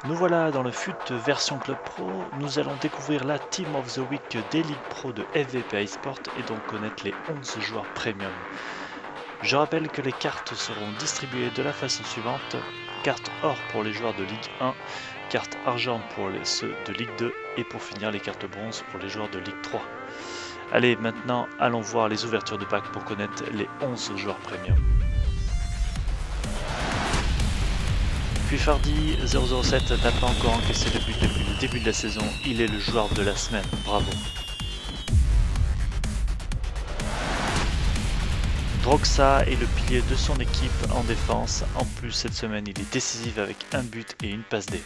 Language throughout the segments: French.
Nous voilà dans le FUT version Club Pro, nous allons découvrir la Team of the Week des Ligues Pro de FVP eSport et donc connaître les 11 joueurs premium. Je rappelle que les cartes seront distribuées de la façon suivante: carte or pour les joueurs de Ligue 1, carte argent pour ceux de Ligue 2 et pour finir les cartes bronze pour les joueurs de Ligue 3. Allez, maintenant allons voir les ouvertures de pack pour connaître les 11 joueurs premium. Fuifardi 007 n'a pas encore encaissé de but depuis le début de la saison, il est le joueur de la semaine, bravo. Droxa est le pilier de son équipe en défense, en plus cette semaine il est décisif avec un but et une passe D.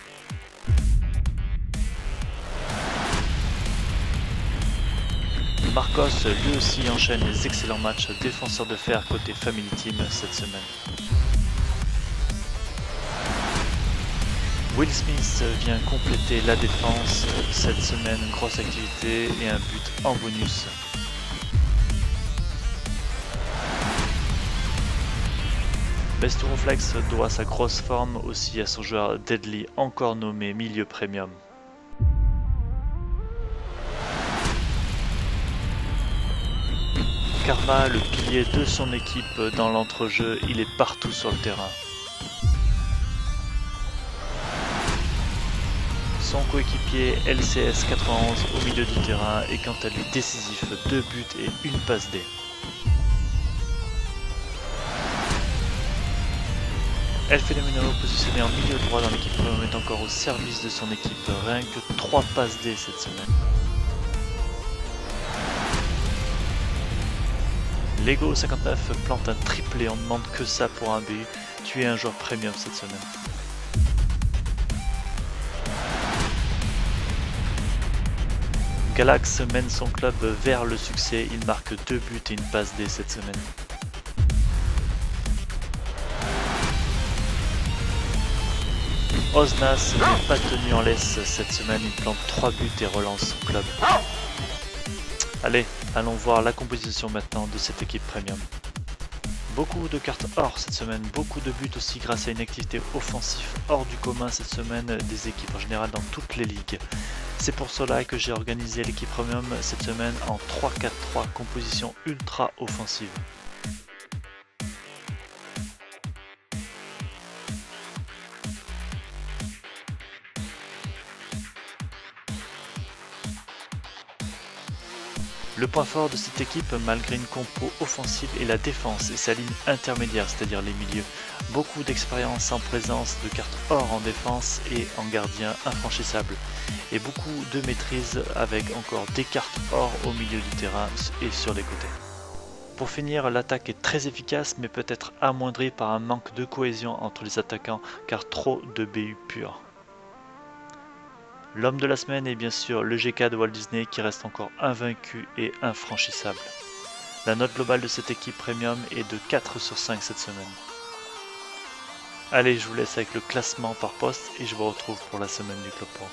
Marcos lui aussi enchaîne les excellents matchs défenseur de fer côté Family Team cette semaine. Will Smith vient compléter la défense cette semaine, grosse activité et un but en bonus. Besturoflex doit sa grosse forme aussi à son joueur Deadly, encore nommé milieu premium. Karma, le pilier de son équipe dans l'entrejeu, il est partout sur le terrain. Son coéquipier LCS 91 au milieu du terrain est quant à lui décisif, 2 buts et une passe D. El Fenomeno, positionné en milieu droit dans l'équipe premium, est encore au service de son équipe, rien que 3 passes D cette semaine. Lego 59 plante un triplé, on ne demande que ça pour un but, tu es un joueur premium cette semaine. Galax mène son club vers le succès, il marque 2 buts et une passe D cette semaine. Osnas n'est pas tenu en laisse cette semaine, il plante 3 buts et relance son club. Allez, allons voir la composition maintenant de cette équipe premium. Beaucoup de cartes or cette semaine, beaucoup de buts aussi grâce à une activité offensive hors du commun cette semaine des équipes en général dans toutes les ligues. C'est pour cela que j'ai organisé l'équipe premium cette semaine en 3-4-3, composition ultra offensive. Le point fort de cette équipe, malgré une compo offensive, est la défense et sa ligne intermédiaire, c'est-à-dire les milieux. Beaucoup d'expérience en présence de cartes or en défense et en gardien infranchissable. Et beaucoup de maîtrise avec encore des cartes or au milieu du terrain et sur les côtés. Pour finir, l'attaque est très efficace mais peut être amoindrie par un manque de cohésion entre les attaquants car trop de BU purs. L'homme de la semaine est bien sûr le GK de Walt Disney qui reste encore invaincu et infranchissable. La note globale de cette équipe premium est de 4 sur 5 cette semaine. Allez, je vous laisse avec le classement par poste et je vous retrouve pour la semaine du Club Pro.